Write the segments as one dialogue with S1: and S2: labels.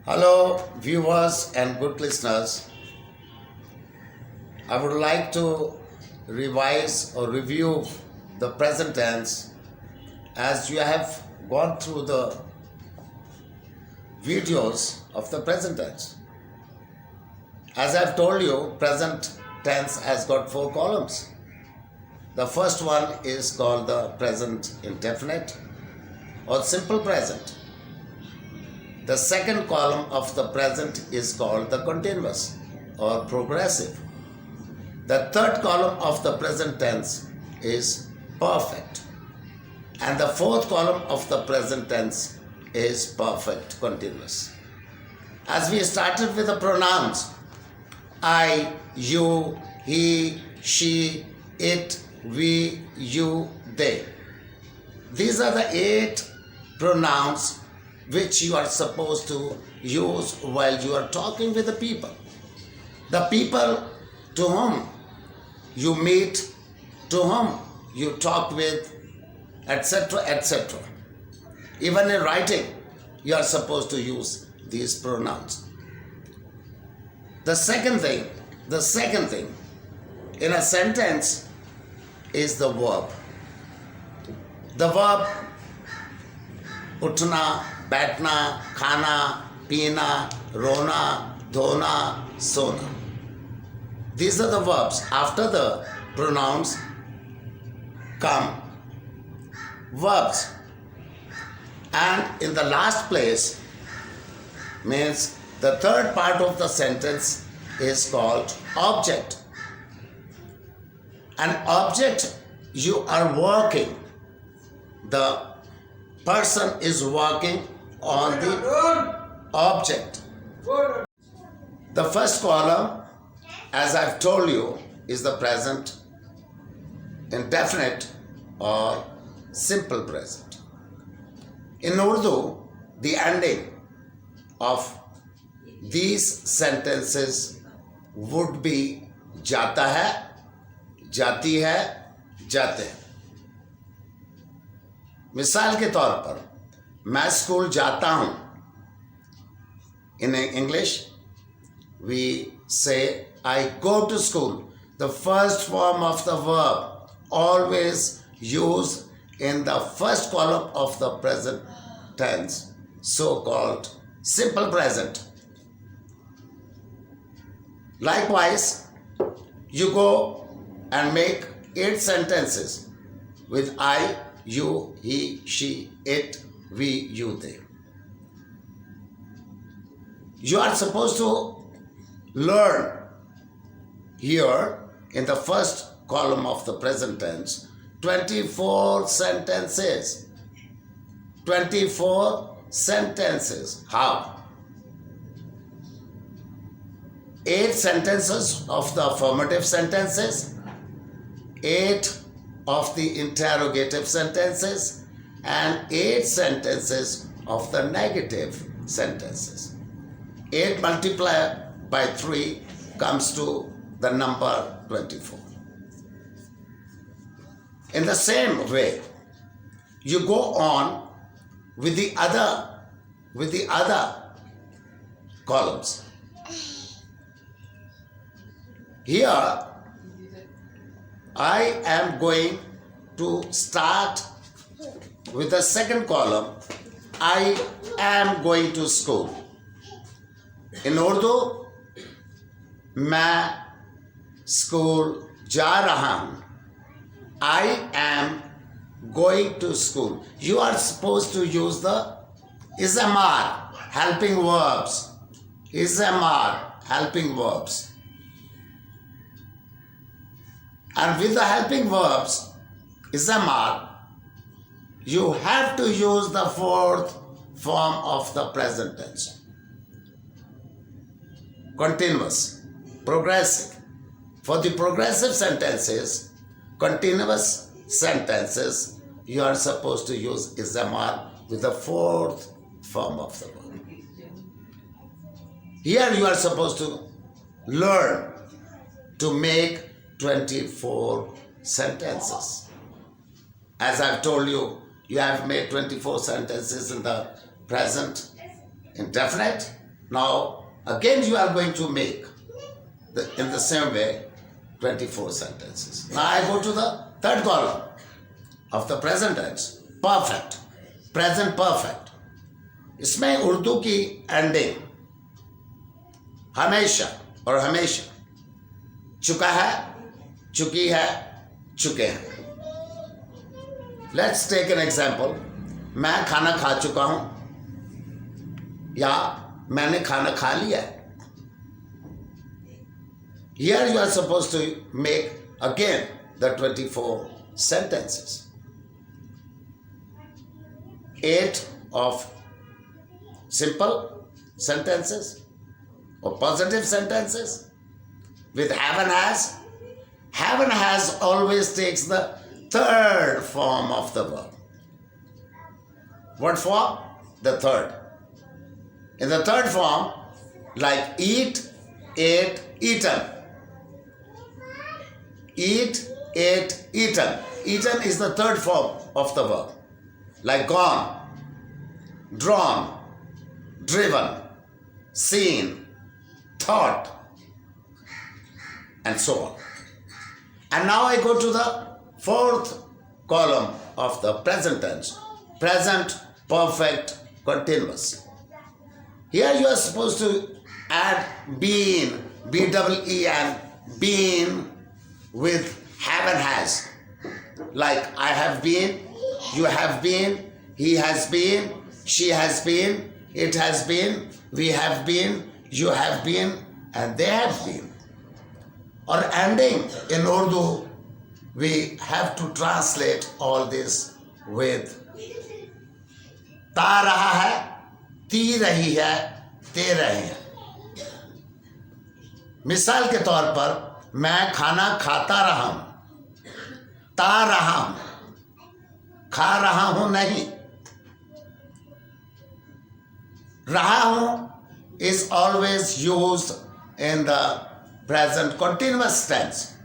S1: Hello, viewers and good listeners. I would like to revise or review the present tense as you have gone through the videos of the present tense. As I've told you, present tense has got 4 columns. The first one is called the present indefinite or simple present. The second column of the present is called the continuous or progressive. The third column of the present tense is perfect. And the fourth column of the present tense is perfect continuous. As we started with the pronouns, I, you, he, she, it, we, you, they. These are the 8 pronouns which you are supposed to use while you are talking with the people. The people to whom you meet, to whom you talk with, etc., etc. Even in writing, you are supposed to use these pronouns. The second thing in a sentence is the verb. The verb उठना, बैठना, खाना, पीना, रोना, धोना, सोना. These are the verbs. After the pronouns come verbs. And in the last place means the third part of the sentence is called object. An object, you are working. The person is working on the object. The first column, as I've told you, is the present indefinite or simple present. In Urdu, the ending of these sentences would be जाता है, जाती है, जाते हैं. मिसाल के तौर पर मैं स्कूल जाता हूं. In English, we say I go to school. The first form of the verb always used in the first column of the present tense, so-called simple present. Likewise, you go and make 8 sentences with I, you, he, she, it, we, you, they. You are supposed to learn here in the first column of the present tense 24 sentences. 24 sentences. How? 8 sentences of the affirmative sentences, 8 of the interrogative sentences, and 8 sentences of the negative sentences. 8 multiplied by 3 comes to the number 24. In the same way, you go on with the other columns. Here, I am going to start with the second column. I am going to school. In Urdu, मैं school जा रहा हूं. I am going to school. You are supposed to use the ismar, helping verbs. Ismar, helping verbs. And with the helping verbs, ismar, you have to use the fourth form of the present tense. Continuous, progressive. For the progressive sentences, continuous sentences, you are supposed to use ismar with the fourth form of the verb. Here you are supposed to learn to make 24 sentences. As I've told you, you have made 24 sentences in the present indefinite Now, again you are going to make, in the same way, 24 sentences. Now I go to the third column of the present tense, perfect, present perfect. इसमें उर्दू की ending हमेशा और हमेशा, चुका है, चुकी है, चुके हैं. Let's take an example. मैं खाना खा चुका हूं या मैंने खाना खा लिया है. Here you are supposed to make again the 24 sentences. 8 of simple sentences or positive sentences with have and has. Have and has always takes the third form of the verb. What form? The third. In the third form, like eat, ate, eaten. Eat, ate, eaten. Eaten is the third form of the verb. Like gone, drawn, driven, seen, thought, and so on. And now I go to the fourth column of the present tense. Present perfect continuous. Here you are supposed to add been, B-double-E-N, been with have and has. Like I have been, you have been, he has been, she has been, it has been, we have been, you have been, and they have been. Or ending in Urdu, we have to translate all this with ता रहा है, ती रही है, ते रहे हैं. मिसाल के तौर पर मैं खाना खाता रहा हूं, ता रहा हूं, खा रहा हूं नहीं. रहा हूं is always used in the present continuous tense.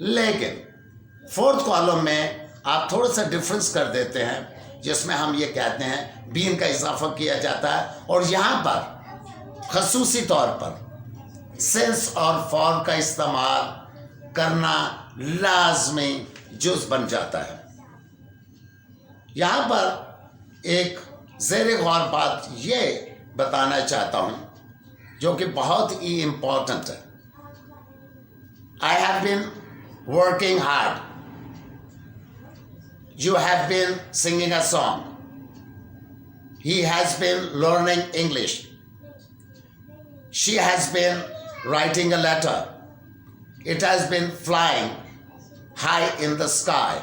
S1: लेकिन फोर्थ कॉलम में आप थोड़ा सा डिफरेंस कर देते हैं, जिसमें हम ये कहते हैं बीन का इजाफा किया जाता है और यहां पर खसूसी तौर पर सिंस और फॉर का इस्तेमाल करना लाजमी जुज बन जाता है. यहां पर एक ज़ेरे गौर बात ये बताना चाहता हूं जो कि बहुत ही इंपॉर्टेंट है. I have been working hard. You have been singing a song. He has been learning English. She has been writing a letter. It has been flying high in the sky.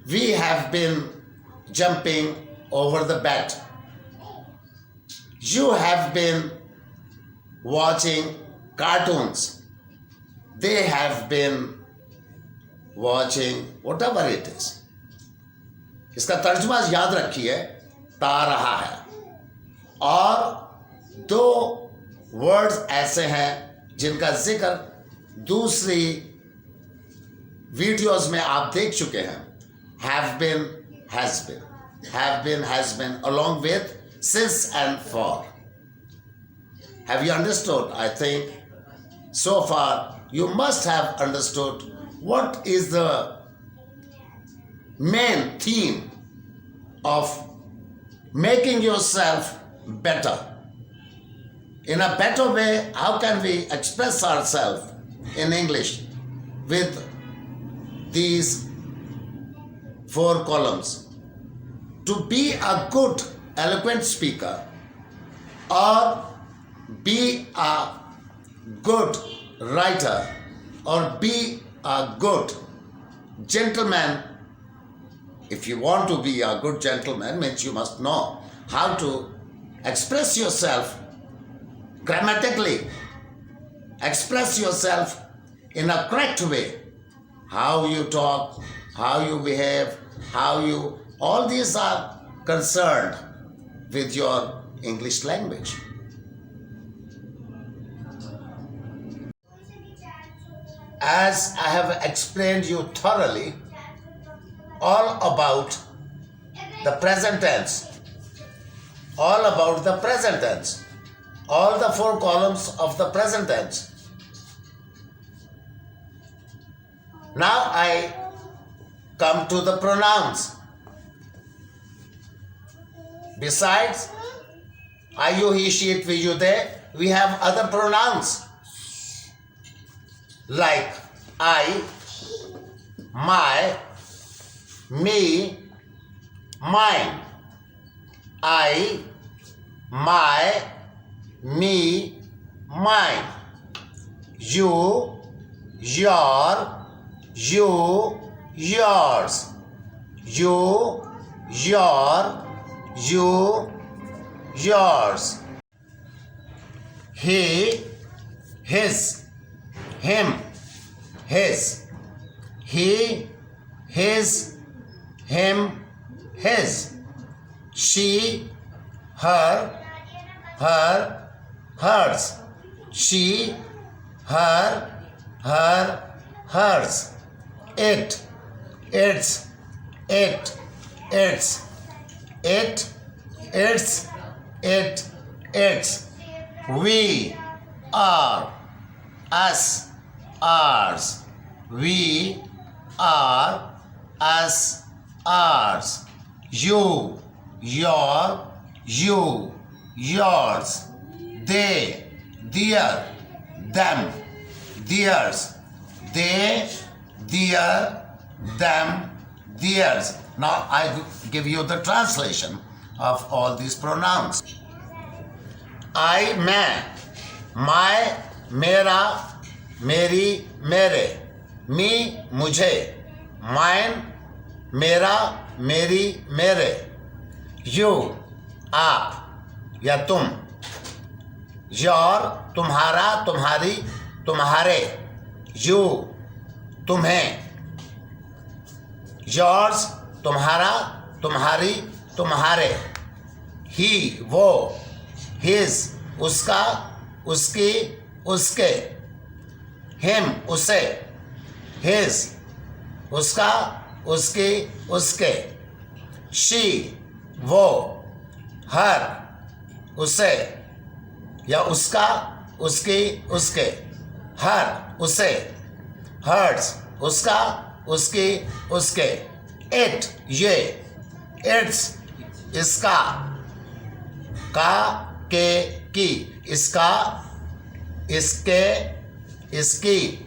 S1: We have been jumping over the bed. You have been watching cartoons. They have been watching whatever it is. इसका तर्जुमा याद रखिए, ता रहा है. और दो words ऐसे हैं जिनका जिक्र दूसरी वीडियोस में आप देख चुके हैं. Have been, has been. Have been, has been, along with since and for. Have you understood? I think so far you must have understood what is the main theme of making yourself better. In a better way, how can we express ourselves in English with these 4 columns? To be a good, eloquent speaker or be a good writer or be a good gentleman. If you want to be a good gentleman, means you must know how to express yourself grammatically, express yourself in a correct way. How you talk, how you behave, all these are concerned with your English language. As I have explained you thoroughly all about the present tense, all about the present tense. All the 4 columns of the present tense. Now I come to the pronouns. Besides I, you, he, she, it, we, you, they, we have other pronouns like I, my, me, mine. I, my, me, mine. You, your, you, yours. You, your, you, yours. He, his, him, his. He, his, him, his. She, her, her, hers. She, her, hers. It, its, it, its. It, its, it, its. We, are, us, ours. We, are, us, ours. You, your, you, yours. They, their, them, theirs. They, their, them, theirs. Now I give you the translation of all these pronouns. I, मैं, my, मेरा, मेरी, मेरे. Me, मुझे. Mine, मेरा, मेरी, मेरे. You, आप या तुम. Your, तुम्हारा, तुम्हारी, तुम्हारे. You, तुम्हें. Yours, तुम्हारा, तुम्हारी, तुम्हारे. He, वो. His, उसका, उसकी, उसके. Him, उसे. His, उसका, उसकी, उसके. She, वो. Her, उसे या उसका, उसकी, उसके. Her, उसे. Hers, उसका, उसकी, उसके. It, ये. Its, इसका. का, के, की. इसका, इसके, इसकी.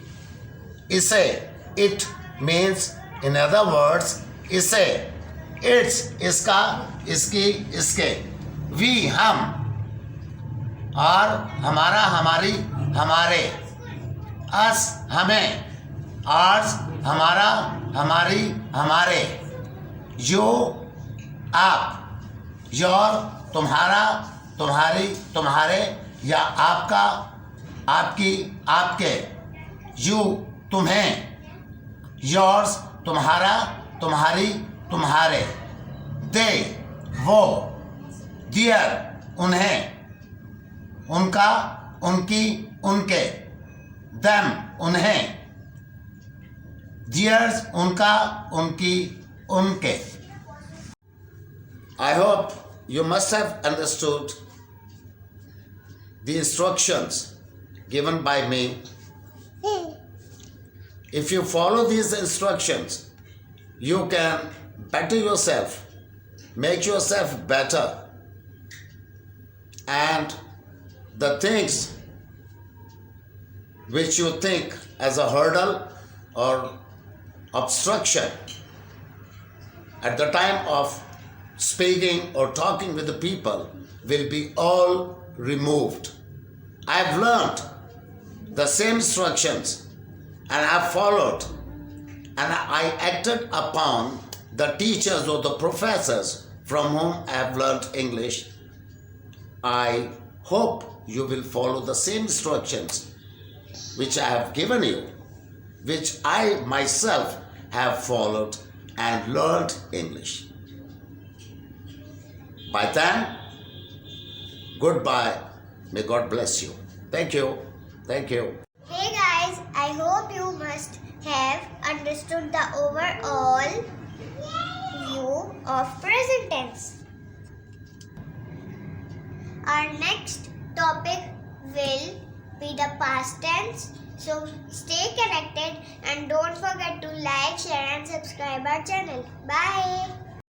S1: इसे. It means, in other words, इसे. It's, इसका, इसकी, इसके. We, हम. और हमारा, हमारी, हमारे. Us, हमें. Ours, हमारा, हमारी, हमारे. You, आप. Your, तुम्हारा, तुम्हारी, तुम्हारे या आपका, आपकी, आपके. You, तुम्हें. Yours, तुम्हारा, तुम्हारी, तुम्हारे. They, वो. Their, उन्हें. उनका, उनकी, उनके. Them, उन्हें. Theirs, उनका, उनकी, उनके. I hope you must have understood the instructions given by me. If you follow these instructions, you can better yourself, make yourself better, and the things which you think as a hurdle or obstruction at the time of speaking or talking with the people will be all removed. I've learned the same instructions and I've followed, and I acted upon the teachers or the professors from whom I have learned English. I hope you will follow the same instructions which I have given you, which I myself have followed and learned English. By then, goodbye. May God bless you. Thank you. Thank you.
S2: Hey guys, I hope you must have understood the overall view of present tense. Our next topic will be the past tense. So stay connected and don't forget to like, share and subscribe our channel. Bye.